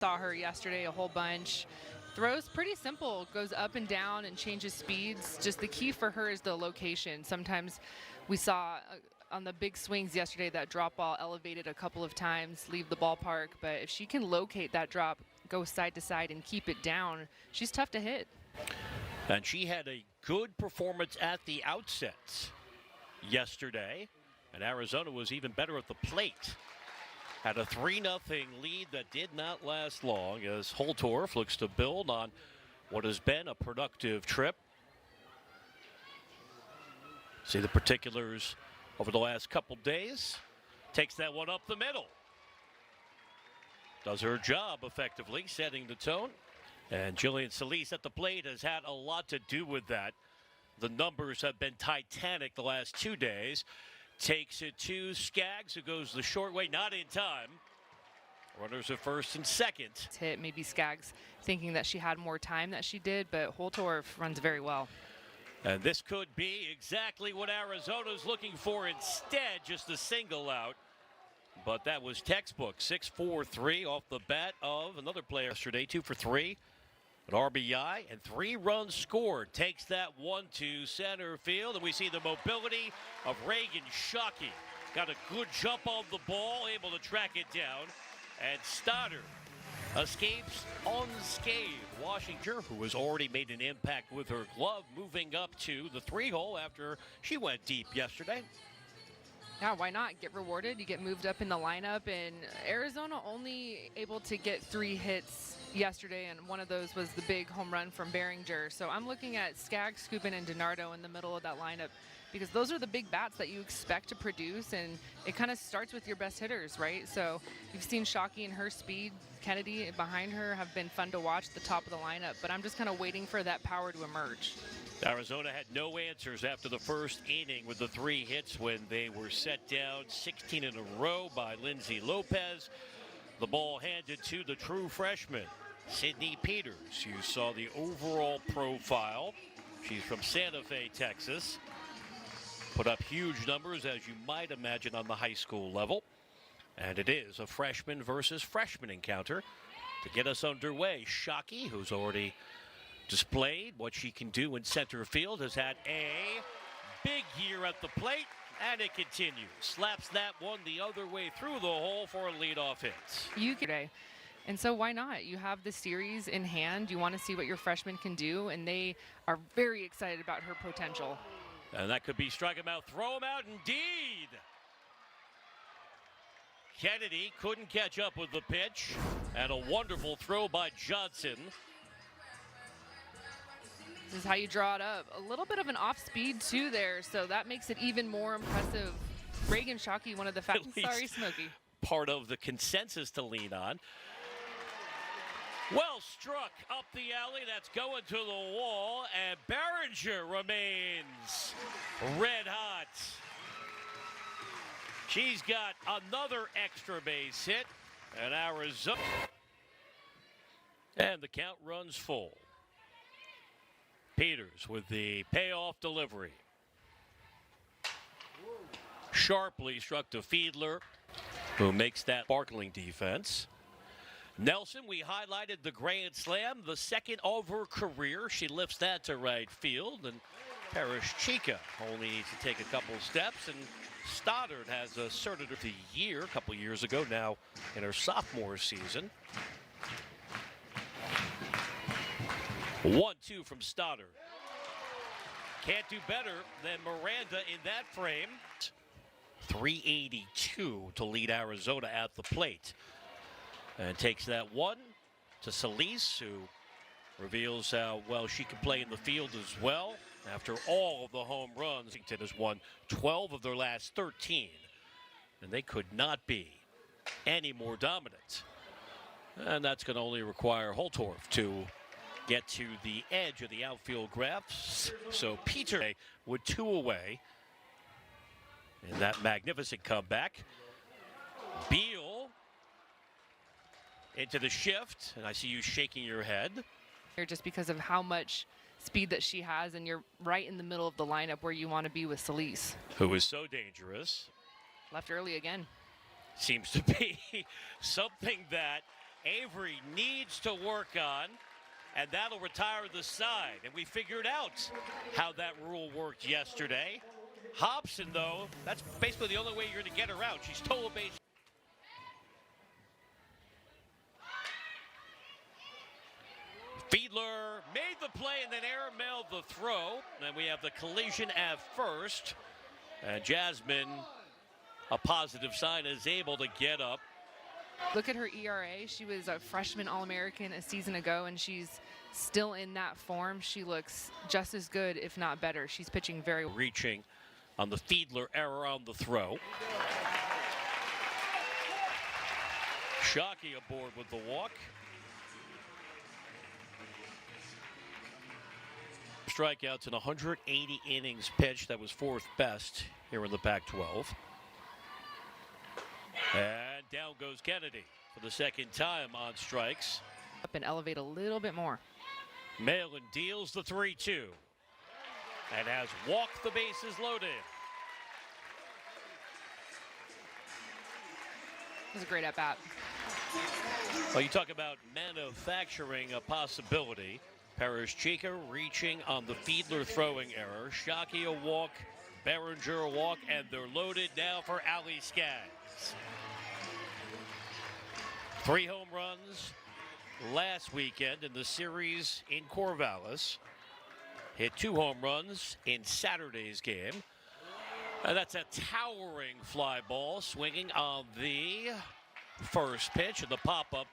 Saw her yesterday a whole bunch. Throws pretty simple, goes up and down and changes speeds. Just the key for her is the location. Sometimes we saw on the big swings yesterday that drop ball elevated a couple of times, leave the ballpark. But if she can locate that drop, go side to side and keep it down, she's tough to hit. And she had a good performance at the outset yesterday. And Arizona was even better at the plate. Had a 3-0 lead that did not last long as Holtorf looks to build on what has been a productive trip. See the particulars over the last couple days. Takes that one up the middle. Does her job effectively, setting the tone. And Jillian Solis at the plate has had a lot to do with that. The numbers have been titanic the last 2 days. Takes it to Skaggs, who goes the short way, not in time. Runners at first and second. Hit maybe Skaggs thinking that she had more time than she did, but Holtorf runs very well. And this could be exactly what Arizona's looking for instead, just a single out. But that was textbook. 6-4-3 off the bat of another player yesterday, 2 for 3. An RBI and 3 runs scored. Takes that one to center field, and we see the mobility of Reagan Shockey. Got a good jump on the ball, able to track it down. And Stoddard escapes unscathed. Washington, who has already made an impact with her glove, moving up to the 3-hole after she went deep yesterday. Yeah, why not? Get rewarded. You get moved up in the lineup, and Arizona only able to get 3 hits yesterday, and one of those was the big home run from Behringer. So I'm looking at Skaggs, Skupin, and DiNardo in the middle of that lineup because those are the big bats that you expect to produce, and it kind of starts with your best hitters, right? So you've seen Shockey and her speed. Kennedy behind her have been fun to watch at the top of the lineup, but I'm just kind of waiting for that power to emerge. Arizona had no answers after the first inning with the 3 hits when they were set down 16 in a row by Lindsay Lopez. The ball handed to the true freshman, Sydney Peters. You saw the overall profile. She's from Santa Fe, Texas. Put up huge numbers, as you might imagine, on the high school level. And it is a freshman versus freshman encounter to get us underway. Shockey, who's already displayed what she can do in center field, has had a big year at the plate, and it continues. Slaps that one the other way through the hole for a leadoff hit. And so why not? You have the series in hand. You want to see what your freshman can do, and they are very excited about her potential. And that could be strike him out, throw him out indeed. Kennedy couldn't catch up with the pitch, and a wonderful throw by Johnson. This is how you draw it up. A little bit of an off speed too there, so that makes it even more impressive. Reagan Shockey, one of the sorry, Smokey. Part of the consensus to lean on. Well struck up the alley. That's going to the wall, and Behringer remains red hot. She's got another extra base hit, and Arizona. And the count runs full. Peters with the payoff delivery. Sharply struck to Fiedler, who makes that sparkling defense. Nelson, we highlighted the grand slam, the second of her career. She lifts that to right field, and Parrish Chica only needs to take a couple steps, and Stoddard has asserted the year a couple years ago, now in her sophomore season. 1-2 from Stoddard. Can't do better than Miranda in that frame. 382 to lead Arizona at the plate. And takes that one to Solis, who reveals how well she can play in the field as well. After all of the home runs, Washington has won 12 of their last 13. And they could not be any more dominant. And that's going to only require Holtorf to get to the edge of the outfield graphs. So Peter with 2 away in that magnificent comeback. Beal into the shift, and I see you shaking your head. Just because of how much speed that she has, and you're right in the middle of the lineup where you want to be with Solis. Who is so dangerous. Left early again. Seems to be something that Avery needs to work on, and that'll retire the side. And we figured out how that rule worked yesterday. Hobson, though, that's basically the only way you're going to get her out. She's total base. Fiedler made the play and then airmailed the throw. Then we have the collision at first. And Jasmine, a positive sign, is able to get up. Look at her ERA. She was a freshman All-American a season ago, and she's still in that form. She looks just as good, if not better. She's pitching very well. Reaching on the Fiedler error on the throw. Shockey aboard with the walk. Strikeouts in 180 innings pitched. That was fourth best here in the Pac-12. And down goes Kennedy for the second time on strikes. Up and elevate a little bit more. Malin deals the 3-2 and has walked the bases loaded. It was a great at-bat. Well, you talk about manufacturing a possibility. Parrish-Chica reaching on the Fiedler throwing error. Shockey a walk, Behringer a walk, and they're loaded now for Ali Skaggs. 3 home runs last weekend in the series in Corvallis. Hit 2 home runs in Saturday's game. And that's a towering fly ball swinging on the first pitch, and the pop-up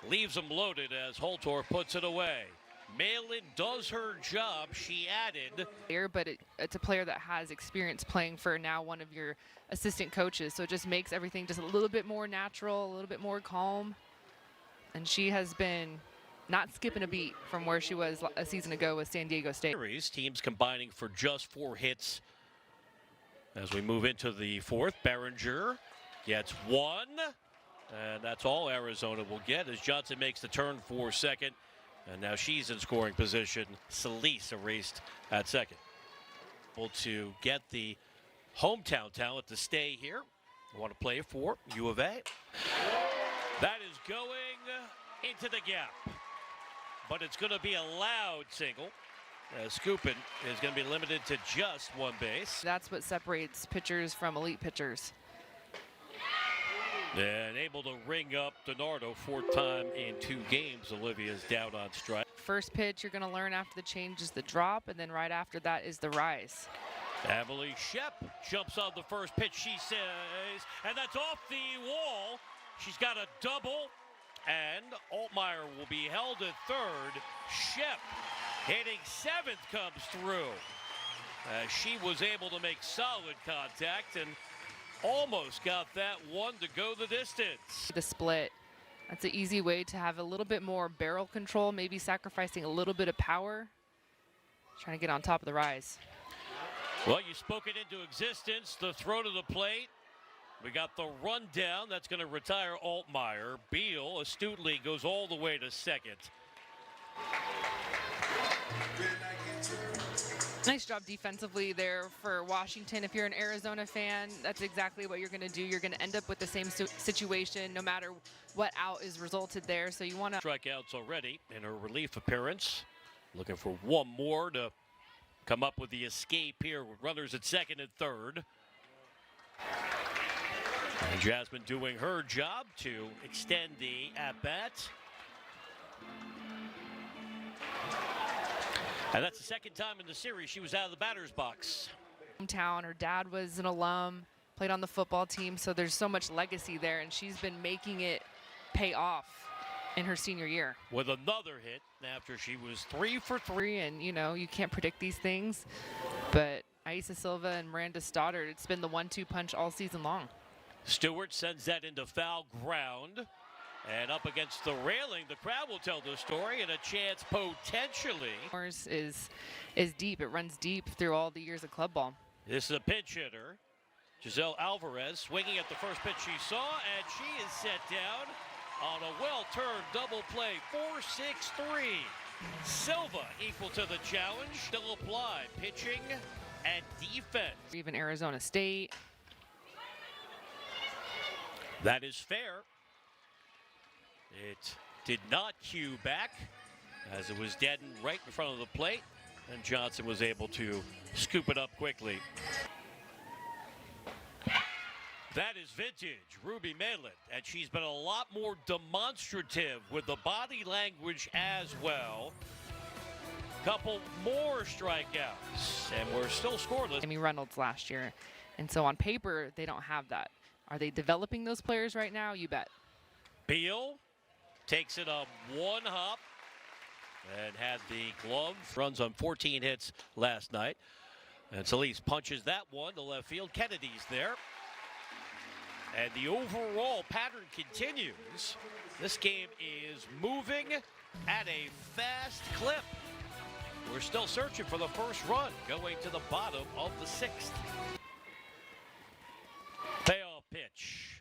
leaves them loaded as Holtor puts it away. Malin does her job. She added. But it's a player that has experience playing for now one of your assistant coaches, so it just makes everything just a little bit more natural, a little bit more calm. And she has been not skipping a beat from where she was a season ago with San Diego State. Teams combining for just 4 hits as we move into the fourth. Behringer gets 1. And that's all Arizona will get as Johnson makes the turn for second. And now she's in scoring position. Solis erased at second. Able to get the hometown talent to stay here. I want to play for U of A. That is going into the gap. But it's going to be a loud single. Skupin is going to be limited to just 1 base. That's what separates pitchers from elite pitchers. And able to ring up DiNardo 4th time in 2 games. Olivia's down on strike. First pitch you're going to learn after the change is the drop, and then right after that is the rise. Emily Shep jumps on the first pitch, she says, and that's off the wall. She's got a double, and Altmaier will be held at third. Shep hitting 7th comes through. She was able to make solid contact and almost got that one to go the distance. The split, that's an easy way to have a little bit more barrel control, maybe sacrificing a little bit of power. Trying to get on top of the rise. Well, you spoke it into existence, the throw to the plate. We got the rundown. That's going to retire Altmaier. Beal astutely goes all the way to second. Nice job defensively there for Washington. If you're an Arizona fan, that's exactly what you're going to do. You're going to end up with the same situation no matter what out is resulted there. So you want to strikeouts already in her relief appearance. Looking for 1 more to come up with the escape here with runners at second and third. And Jasmine doing her job to extend the at-bat. And that's the second time in the series she was out of the batter's box. Hometown, her dad was an alum, played on the football team, so there's so much legacy there, and she's been making it pay off in her senior year. With another hit after she was 3 for 3. And, you know, you can't predict these things, but Aisa Silva and Miranda Stoddard, it's been the 1-2 punch all season long. Stewart sends that into foul ground. And up against the railing, the crowd will tell the story, and a chance potentially. Is deep. It runs deep through all the years of club ball. This is a pinch hitter. Giselle Alvarez swinging at the first pitch she saw, and she is set down on a well-turned double play. 4-6-3. Silva equal to the challenge. Still applied. Pitching and defense. Even Arizona State. That is fair. It did not cue back as it was deadened right in front of the plate, and Johnson was able to scoop it up quickly. That is vintage Ruby Malin, and she's been a lot more demonstrative with the body language as well. Couple more strikeouts, and we're still scoreless. Amy Reynolds last year, and so on paper they don't have that. Are they developing those players right now? You bet. Beal takes it up one hop and had the glove. Runs on 14 hits last night, and Solis punches that one to left field. Kennedy's there. And the overall pattern continues. This game is moving at a fast clip. We're still searching for the first run, going to the bottom of the sixth. Payoff pitch.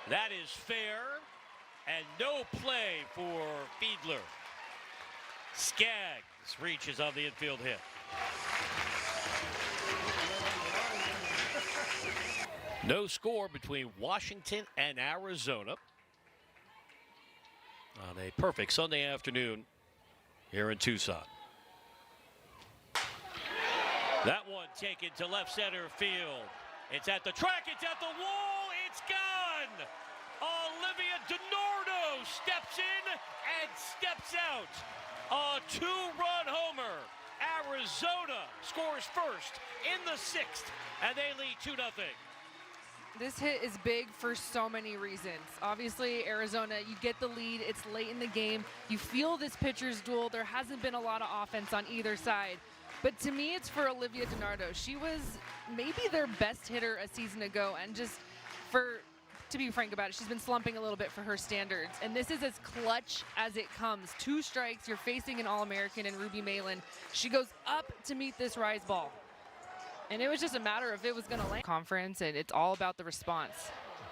That is fair, and no play for Fiedler. Skaggs reaches on the infield hit. No score between Washington and Arizona on a perfect Sunday afternoon here in Tucson. That one taken to left center field. It's at the track, it's at the wall, it's gone! Olivia DiNardo steps in and steps out. A two-run homer. Arizona scores first in the sixth, and they lead 2-0. This hit is big for so many reasons. Obviously, Arizona, you get the lead. It's late in the game. You feel this pitcher's duel. There hasn't been a lot of offense on either side. But to me, it's for Olivia DiNardo. She was maybe their best hitter a season ago. And just to be frank about it, she's been slumping a little bit for her standards. And this is as clutch as it comes. 2 strikes. You're facing an All-American in Ruby Malin. She goes up to meet this rise ball. And it was just a matter of if it was going to land. Conference, and it's all about the response.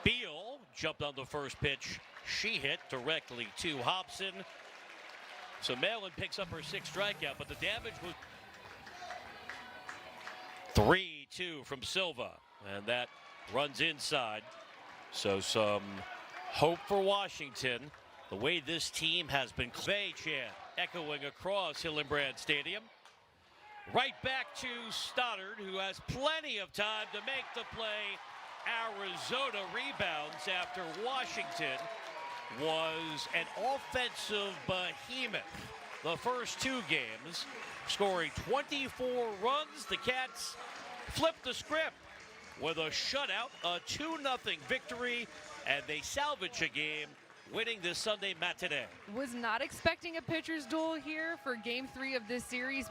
Beal jumped on the first pitch. She hit directly to Hobson. So Malin picks up her 6th strikeout, but the damage was 3-2 from Silva, and that runs inside. So some hope for Washington. The way this team has been chant echoing across Hillenbrand Stadium. Right back to Stoddard, who has plenty of time to make the play. Arizona rebounds after Washington was an offensive behemoth the first 2 games, scoring 24 runs. The Cats flipped the script with a shutout, a 2-0 victory, and they salvage a game, winning this Sunday matinee. Was not expecting a pitcher's duel here for Game 3 of this series.